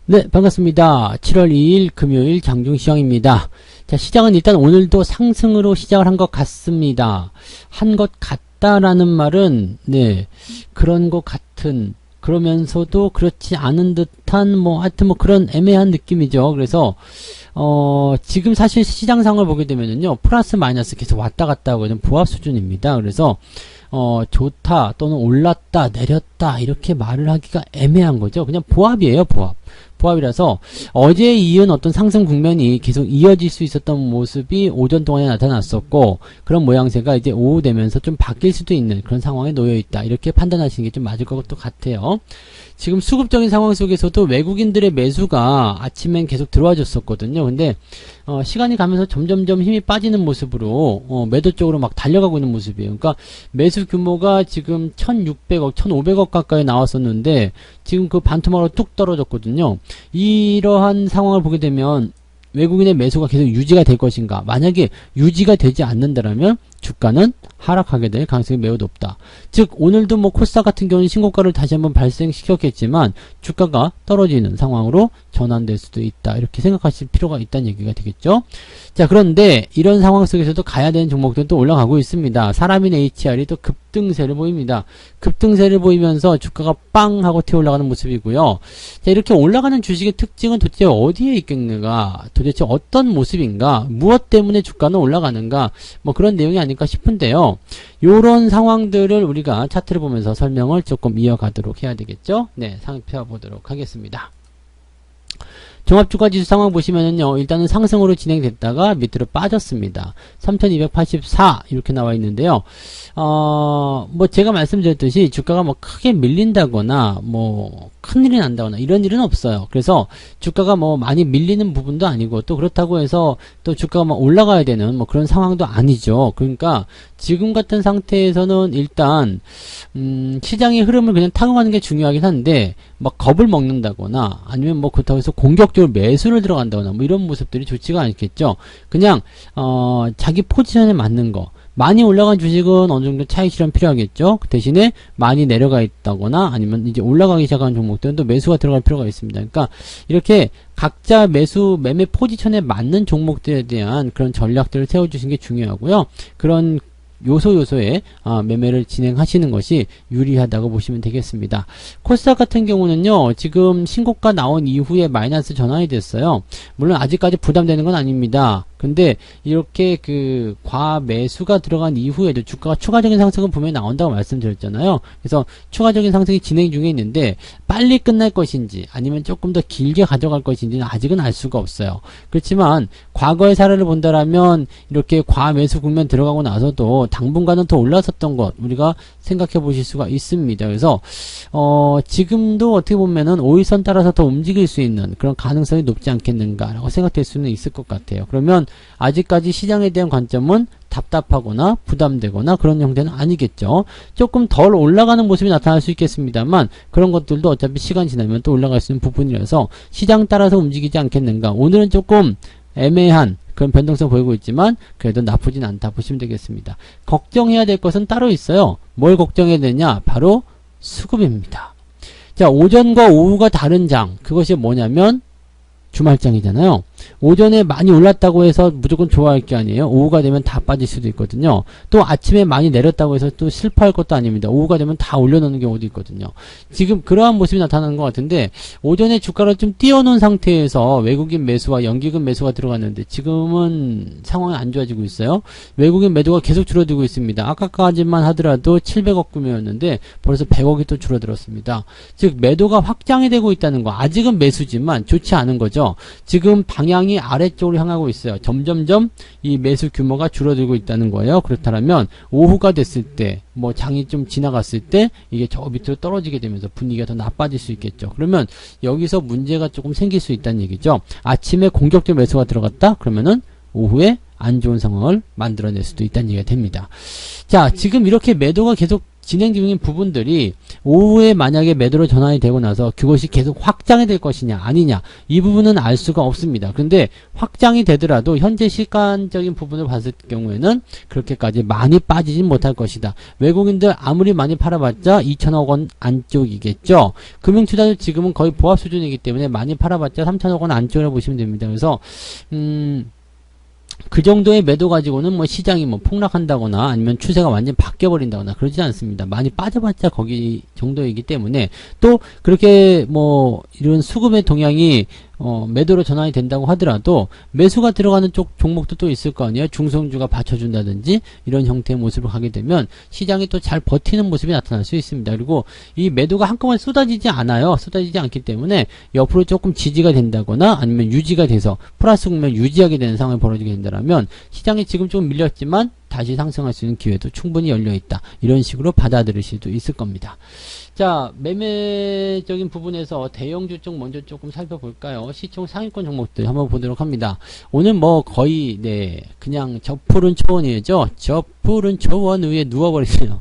네, 반갑습니다. 7월 2일 금요일 장중시황입니다. 자, 시장은 일단 오늘도 상승으로 시작을 한 것 같습니다. 한 것 같다라는 말은, 네, 그런 것 같은, 그러면서도 그렇지 않은 듯한, 하여튼 그런 애매한 느낌이죠. 그래서, 지금 사실 시장 상황을 보게 되면은요, 플러스 마이너스 계속 왔다 갔다 하고 있는 보합 수준입니다. 그래서, 좋다, 또는 올랐다, 내렸다, 이렇게 말을 하기가 애매한 거죠. 그냥 보합이에요, 보합. 보합이라서 어제에 이은 어떤 상승 국면이 계속 이어질 수 있었던 모습이 오전 동안에 나타났었고, 그런 모양새가 이제 오후 되면서 좀 바뀔 수도 있는 그런 상황에 놓여 있다, 이렇게 판단하시는 게 좀 맞을 것 같아요. 지금 수급적인 상황 속에서도 외국인들의 매수가 아침엔 계속 들어와 줬었거든요. 근데 시간이 가면서 점점점 힘이 빠지는 모습으로 매도 쪽으로 막 달려가고 있는 모습이에요. 그러니까 매수 규모가 지금 1600억, 1500억 가까이 나왔었는데 지금 그 반토막으로 뚝 떨어졌거든요. 이러한 상황을 보게 되면 외국인의 매수가 계속 유지가 될 것인가? 만약에 유지가 되지 않는다면 주가는 하락하게 될 가능성이 매우 높다. 즉 오늘도 코스닥 같은 경우는 신고가를 다시 한번 발생시켰겠지만 주가가 떨어지는 상황으로 전환될 수도 있다, 이렇게 생각하실 필요가 있다는 얘기가 되겠죠. 자, 그런데 이런 상황 속에서도 가야 되는 종목들은 또 올라가고 있습니다. 사람인 HR이 또 급등세를 보입니다. 급등세를 보이면서 주가가 빵 하고 튀어 올라가는 모습이고요. 자, 이렇게 올라가는 주식의 특징은 도대체 어디에 있겠는가, 도대체 어떤 모습인가, 무엇 때문에 주가는 올라가는가, 그런 내용이 아닐까 싶은데요. 요런 상황들을 우리가 차트를 보면서 설명을 조금 이어가도록 해야 되겠죠. 네, 살펴보도록 하겠습니다. 종합주가지수 상황 보시면은요, 일단은 상승으로 진행됐다가 밑으로 빠졌습니다. 3284 이렇게 나와 있는데요. 제가 말씀드렸듯이 주가가 크게 밀린다거나 큰일이 난다거나 이런 일은 없어요. 그래서 주가가 많이 밀리는 부분도 아니고, 또 그렇다고 해서 또 주가가 올라가야 되는 그런 상황도 아니죠. 그러니까 지금 같은 상태에서는 일단 시장의 흐름을 그냥 타고 가는 게 중요하긴 한데, 겁을 먹는다거나 아니면 그렇다고 해서 공격적으로 매수를 들어간다거나 이런 모습들이 좋지가 않겠죠. 그냥 자기 포지션에 맞는 거, 많이 올라간 주식은 어느 정도 차익 실현 필요하겠죠. 그 대신에 많이 내려가 있다거나 아니면 이제 올라가기 시작한 종목들은 또 매수가 들어갈 필요가 있습니다. 그러니까 이렇게 각자 매매 포지션에 맞는 종목들에 대한 그런 전략들을 세워주시는 게 중요하고요. 그런 요소에 매매를 진행하시는 것이 유리하다고 보시면 되겠습니다. 코스닥 같은 경우는요, 지금 신고가 나온 이후에 마이너스 전환이 됐어요. 물론 아직까지 부담되는 건 아닙니다. 근데 이렇게 과매수가 들어간 이후에도 주가가 추가적인 상승은 분명히 나온다고 말씀드렸잖아요. 그래서 추가적인 상승이 진행 중에 있는데 빨리 끝날 것인지 아니면 조금 더 길게 가져갈 것인지는 아직은 알 수가 없어요. 그렇지만 과거의 사례를 본다라면 이렇게 과매수 국면 들어가고 나서도 당분간은 더 올랐었던 것 우리가 생각해 보실 수가 있습니다. 그래서 지금도 어떻게 보면은 5일선 따라서 더 움직일 수 있는 그런 가능성이 높지 않겠는가라고 생각될 수는 있을 것 같아요. 그러면 아직까지 시장에 대한 관점은 답답하거나 부담되거나 그런 형태는 아니겠죠. 조금 덜 올라가는 모습이 나타날 수 있겠습니다만 그런 것들도 어차피 시간 지나면 또 올라갈 수 있는 부분이라서 시장 따라서 움직이지 않겠는가. 오늘은 조금 애매한 그런 변동성 보이고 있지만 그래도 나쁘진 않다 보시면 되겠습니다. 걱정해야 될 것은 따로 있어요. 뭘 걱정해야 되냐? 바로 수급입니다. 자, 오전과 오후가 다른 장, 그것이 뭐냐면 주말장이잖아요. 오전에 많이 올랐다고 해서 무조건 좋아할 게 아니에요. 오후가 되면 다 빠질 수도 있거든요. 또 아침에 많이 내렸다고 해서 또 실패할 것도 아닙니다. 오후가 되면 다 올려놓는 경우도 있거든요. 지금 그러한 모습이 나타나는 것 같은데, 오전에 주가를 좀 띄워놓은 상태에서 외국인 매수와 연기금 매수가 들어갔는데 지금은 상황이 안 좋아지고 있어요. 외국인 매도가 계속 줄어들고 있습니다. 아까까지만 하더라도 700억 규모였는데 벌써 100억이 또 줄어들었습니다. 즉 매도가 확장이 되고 있다는 거. 아직은 매수지만 좋지 않은 거죠. 지금 방향이 아래쪽으로 향하고 있어요. 점점점 이 매수 규모가 줄어들고 있다는 거예요. 그렇다면 오후가 됐을 때, 장이 좀 지나갔을 때 이게 저 밑으로 떨어지게 되면서 분위기가 더 나빠질 수 있겠죠. 그러면 여기서 문제가 조금 생길 수 있다는 얘기죠. 아침에 공격적 매수가 들어갔다? 그러면은 오후에 안 좋은 상황을 만들어낼 수도 있다는 얘기가 됩니다. 자, 지금 이렇게 매도가 계속 진행 중인 부분들이 오후에 만약에 매도로 전환이 되고 나서 그것이 계속 확장이 될 것이냐 아니냐 이 부분은 알 수가 없습니다. 그런데 확장이 되더라도 현재 시간적인 부분을 봤을 경우에는 그렇게까지 많이 빠지진 못할 것이다. 외국인들 아무리 많이 팔아봤자 2천억 원 안쪽이겠죠. 금융투자도 지금은 거의 보합 수준이기 때문에 많이 팔아봤자 3천억 원 안쪽이라고 보시면 됩니다. 그래서 그 정도의 매도 가지고는 뭐 시장이 뭐 폭락한다거나 아니면 추세가 완전히 바뀌어버린다거나 그러지 않습니다. 많이 빠져봤자 거기 정도이기 때문에 또 그렇게 뭐 이런 수급의 동향이 매도로 전환이 된다고 하더라도 매수가 들어가는 쪽 종목도 또 있을 거 아니에요. 중성주가 받쳐준다든지 이런 형태의 모습으로 가게 되면 시장이 또 잘 버티는 모습이 나타날 수 있습니다. 그리고 이 매도가 한꺼번에 쏟아지지 않아요. 쏟아지지 않기 때문에 옆으로 조금 지지가 된다거나 아니면 유지가 돼서 플러스 국면 유지하게 되는 상황이 벌어지게 된다면 시장이 지금 좀 밀렸지만 다시 상승할 수 있는 기회도 충분히 열려있다. 이런 식으로 받아들일 수도 있을 겁니다. 자, 매매적인 부분에서 대형주 쪽 먼저 조금 살펴볼까요? 시총 상위권 종목들 한번 보도록 합니다. 오늘 뭐 거의 그냥 저푸른 초원이죠. 저푸른 초원 위에 누워버리세요.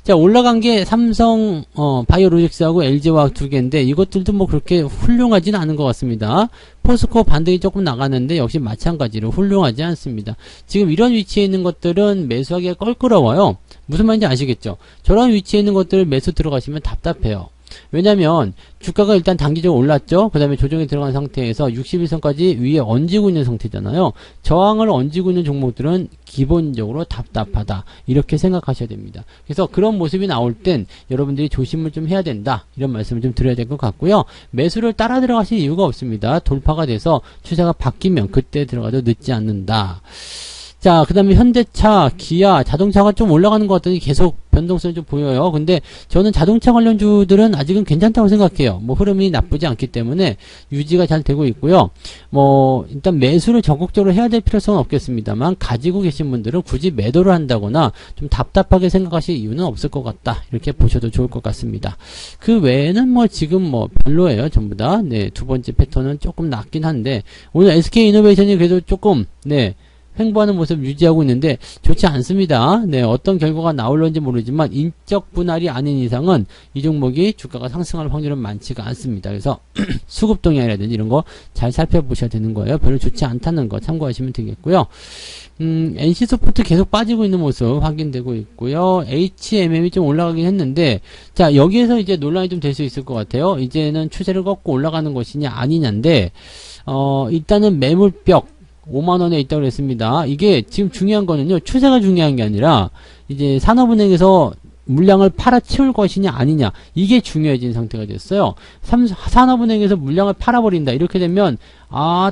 자, 올라간 게 삼성 바이오로직스하고 LG화학 두 개인데 이것들도 뭐 그렇게 훌륭하진 않은 것 같습니다. 포스코 반등이 조금 나가는데 역시 마찬가지로 훌륭하지 않습니다. 지금 이런 위치에 있는 것들은 매수하기가 껄끄러워요. 무슨 말인지 아시겠죠? 저런 위치에 있는 것들 매수 들어가시면 답답해요. 왜냐면 주가가 일단 단기적으로 올랐죠. 그 다음에 조정이 들어간 상태에서 61선까지 위에 얹고 있는 상태잖아요. 저항을 얹고 있는 종목들은 기본적으로 답답하다 이렇게 생각하셔야 됩니다. 그래서 그런 모습이 나올 땐 여러분들이 조심을 좀 해야 된다 이런 말씀을 좀 드려야 될 것 같고요. 매수를 따라 들어가실 이유가 없습니다. 돌파가 돼서 추세가 바뀌면 그때 들어가도 늦지 않는다. 자, 그 다음에 현대차, 기아, 자동차가 좀 올라가는 것 같더니 계속 변동성이 좀 보여요. 근데 저는 자동차 관련주들은 아직은 괜찮다고 생각해요. 뭐 흐름이 나쁘지 않기 때문에 유지가 잘 되고 있고요. 뭐 일단 매수를 적극적으로 해야 될 필요성은 없겠습니다만 가지고 계신 분들은 굳이 매도를 한다거나 좀 답답하게 생각하실 이유는 없을 것 같다. 이렇게 보셔도 좋을 것 같습니다. 그 외에는 뭐 지금 뭐 별로예요. 전부 다. 두 번째 패턴은 조금 낮긴 한데 오늘 SK이노베이션이 그래도 조금 횡보하는 모습 유지하고 있는데 좋지 않습니다. 어떤 결과가 나올런지 모르지만 인적 분할이 아닌 이상은 이 종목이 주가가 상승할 확률은 많지가 않습니다. 그래서 수급 동향이라든지 이런 거 잘 살펴보셔야 되는 거예요. 별로 좋지 않다는 거 참고하시면 되겠고요. NC소프트 계속 빠지고 있는 모습 확인되고 있고요. HMM이 좀 올라가긴 했는데 자, 여기에서 이제 논란이 좀 될 수 있을 것 같아요. 이제는 추세를 걷고 올라가는 것이냐 아니냐인데 일단은 매물벽 5만원에 있다고 그랬습니다. 이게 지금 중요한 거는요, 추세가 중요한 게 아니라, 이제 산업은행에서 물량을 팔아치울 것이냐 아니냐, 이게 중요해진 상태가 됐어요. 산업은행에서 물량을 팔아버린다. 이렇게 되면,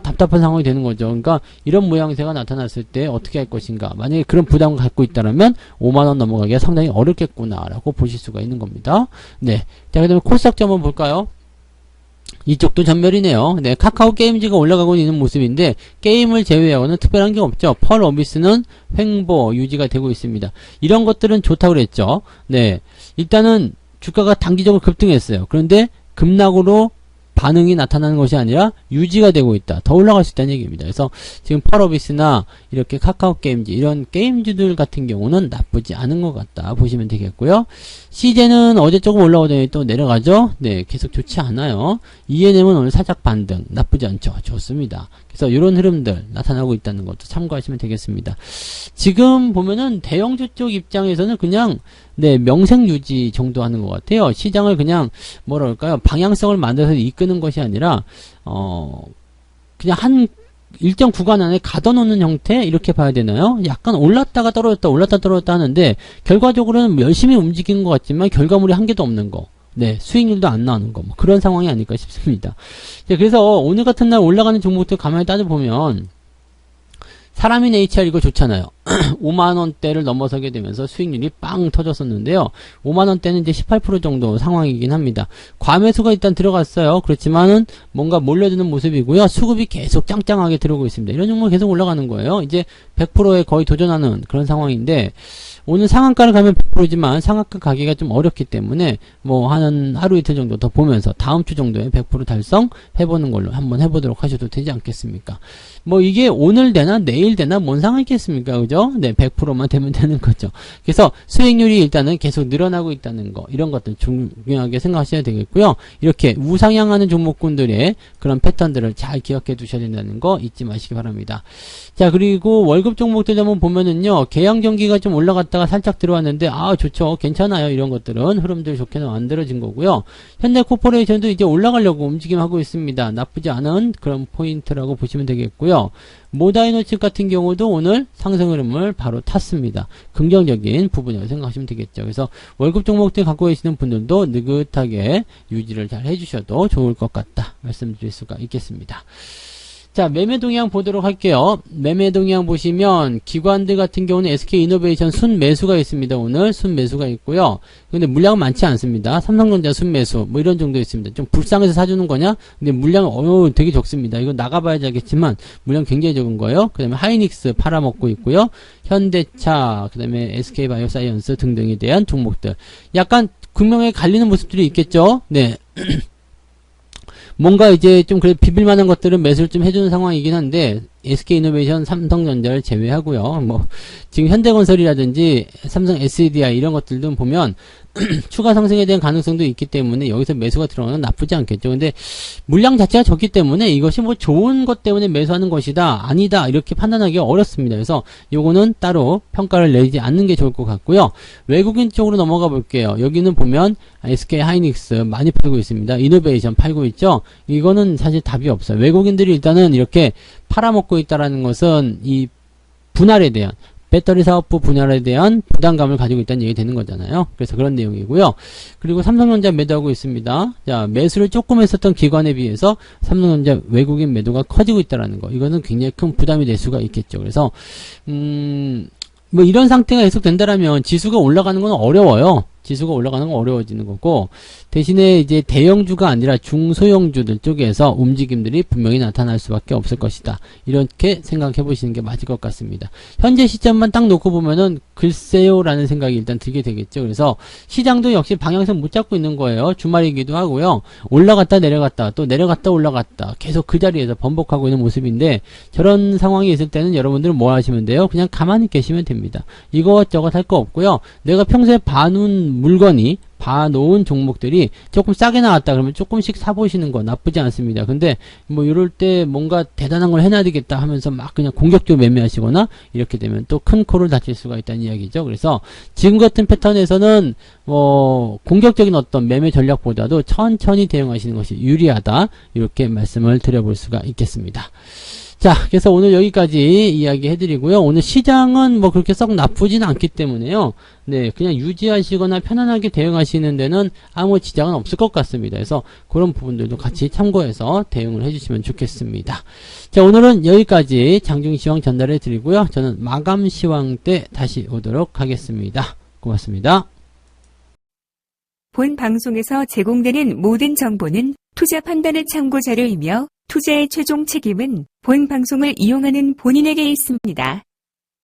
답답한 상황이 되는 거죠. 그러니까, 이런 모양새가 나타났을 때 어떻게 할 것인가. 만약에 그런 부담을 갖고 있다면, 5만원 넘어가기가 상당히 어렵겠구나라고 보실 수가 있는 겁니다. 자, 그 다음에 코스닥 한번 볼까요? 이쪽도 전멸이네요. 카카오 게임즈가 올라가고 있는 모습인데 게임을 제외하고는 특별한 게 없죠. 펄 어비스는 횡보 유지가 되고 있습니다. 이런 것들은 좋다고 그랬죠. 일단은 주가가 단기적으로 급등했어요. 그런데 급락으로 반응이 나타나는 것이 아니라 유지가 되고 있다. 더 올라갈 수 있다는 얘기입니다. 그래서 지금 펄어비스나 이렇게 카카오 게임즈 이런 게임즈들 같은 경우는 나쁘지 않은 것 같다 보시면 되겠고요. CJ는 어제 조금 올라오더니 또 내려가죠. 계속 좋지 않아요. ENM은 오늘 살짝 반등 나쁘지 않죠. 좋습니다. 그래서 이런 흐름들 나타나고 있다는 것도 참고하시면 되겠습니다. 지금 보면은 대형주 쪽 입장에서는 그냥 명색 유지 정도 하는 것 같아요. 시장을 그냥 뭐랄까요, 방향성을 만들어서 이끄는 것이 아니라 그냥 한 일정 구간 안에 가둬놓는 형태 이렇게 봐야 되나요? 약간 올랐다가 떨어졌다 올랐다 떨어졌다 하는데 결과적으로는 열심히 움직이는 것 같지만 결과물이 한 개도 없는 거. 수익률도 안 나오는 거, 뭐 그런 상황이 아닐까 싶습니다. 그래서 오늘 같은 날 올라가는 종목들 가만히 따져보면 사람인 HR 이거 좋잖아요. 5만원대를 넘어서게 되면서 수익률이 빵 터졌었는데요. 5만원대는 이제 18% 정도 상황이긴 합니다. 과매수가 일단 들어갔어요. 그렇지만은 뭔가 몰려드는 모습이고요. 수급이 계속 짱짱하게 들어오고 있습니다. 이런 종목 계속 올라가는 거예요. 이제 100%에 거의 도전하는 그런 상황인데 오늘 상한가를 가면 100%지만 상한가 가기가 좀 어렵기 때문에 뭐 한 하루 이틀 정도 더 보면서 다음 주 정도에 100% 달성 해보는 걸로 한번 해보도록 하셔도 되지 않겠습니까? 뭐 이게 오늘 되나 내일 되나 뭔 상관 있겠습니까? 그죠? 네, 100%만 되면 되는 거죠. 그래서 수익률이 일단은 계속 늘어나고 있다는 거, 이런 것들 중요하게 생각하셔야 되겠고요. 이렇게 우상향하는 종목군들의 그런 패턴들을 잘 기억해 두셔야 된다는 거 잊지 마시기 바랍니다. 자, 그리고 월급 종목들 한번 보면은요, 계양전기가 좀 올라갔다가 살짝 들어왔는데, 아, 좋죠. 괜찮아요. 이런 것들은 흐름들 좋게 만들어진 거고요. 현대코퍼레이션도 이제 올라가려고 움직임하고 있습니다. 나쁘지 않은 그런 포인트라고 보시면 되겠고요. 모다이노칩 같은 경우도 오늘 상승 흐름을 바로 탔습니다. 긍정적인 부분이라고 생각하시면 되겠죠. 그래서 월급 종목들 갖고 계시는 분들도 느긋하게 유지를 잘 해주셔도 좋을 것 같다 말씀드릴 수가 있겠습니다. 자, 매매 동향 보도록 할게요. 매매 동향 보시면 기관들 같은 경우는 SK이노베이션 순매수가 있습니다. 오늘 순매수가 있고요. 근데 물량은 많지 않습니다. 삼성전자 순매수 뭐 이런 정도 있습니다. 좀 불쌍해서 사주는 거냐? 근데 물량은 되게 적습니다. 이거 나가봐야지 알겠지만 물량 굉장히 적은 거예요. 그 다음에 하이닉스 팔아먹고 있고요. 현대차, 그 다음에 SK바이오사이언스 등등에 대한 종목들 약간 극명하게 갈리는 모습들이 있겠죠. 네. 뭔가 이제 좀 그래 비빌만한 것들은 매수를 좀 해주는 상황이긴 한데 SK이노베이션, 삼성전자를 제외하고요. 뭐 지금 현대건설이라든지 삼성 SDI 이런 것들도 보면 추가 상승에 대한 가능성도 있기 때문에 여기서 매수가 들어가는 건 나쁘지 않겠죠. 근데 물량 자체가 적기 때문에 이것이 뭐 좋은 것 때문에 매수하는 것이다 아니다 이렇게 판단하기가 어렵습니다. 그래서 요거는 따로 평가를 내지 않는 게 좋을 것 같고요. 외국인 쪽으로 넘어가 볼게요. 여기는 보면 SK 하이닉스 많이 팔고 있습니다. 이노베이션 팔고 있죠. 이거는 사실 답이 없어요. 외국인들이 일단은 이렇게 팔아먹고 있다라는 것은 이 분할에 대한 배터리 사업부 분할에 대한 부담감을 가지고 있다는 얘기 되는 거잖아요. 그래서 그런 내용이고요. 그리고 삼성전자 매도하고 있습니다. 자, 매수를 조금 했었던 기관에 비해서 삼성전자 외국인 매도가 커지고 있다는 거. 이거는 굉장히 큰 부담이 될 수가 있겠죠. 그래서 뭐 이런 상태가 계속된다라면 지수가 올라가는 건 어려워요. 지수가 올라가는 건 어려워지는 거고 대신에 이제 대형주가 아니라 중소형주들 쪽에서 움직임들이 분명히 나타날 수밖에 없을 것이다. 이렇게 생각해 보시는 게 맞을 것 같습니다. 현재 시점만 딱 놓고 보면은 글쎄요 라는 생각이 일단 들게 되겠죠. 그래서 시장도 역시 방향성 못 잡고 있는 거예요. 주말이기도 하고요. 올라갔다 내려갔다 또 내려갔다 올라갔다 계속 그 자리에서 번복하고 있는 모습인데 저런 상황이 있을 때는 여러분들은 뭐 하시면 돼요? 그냥 가만히 계시면 됩니다. 이것저것 할 거 없고요. 내가 평소에 봐놓은 물건이 봐놓은 종목들이 조금 싸게 나왔다 그러면 조금씩 사보시는 거 나쁘지 않습니다. 근데 뭐 이럴 때 뭔가 대단한 걸 해놔야 되겠다 하면서 막 그냥 공격적으로 매매하시거나 이렇게 되면 또 큰 코를 다칠 수가 있다는 이야기죠. 그래서 지금 같은 패턴에서는 뭐 공격적인 어떤 매매 전략보다도 천천히 대응하시는 것이 유리하다 이렇게 말씀을 드려볼 수가 있겠습니다. 자, 그래서 오늘 여기까지 이야기 해드리고요. 오늘 시장은 뭐 그렇게 썩 나쁘진 않기 때문에요. 네, 그냥 유지하시거나 편안하게 대응하시는 데는 아무 지장은 없을 것 같습니다. 그래서 그런 부분들도 같이 참고해서 대응을 해주시면 좋겠습니다. 자, 오늘은 여기까지 장중시황 전달해 드리고요. 저는 마감시황 때 다시 오도록 하겠습니다. 고맙습니다. 본 방송에서 제공되는 모든 정보는 투자 판단의 참고 자료이며 투자의 최종 책임은 본 방송을 이용하는 본인에게 있습니다.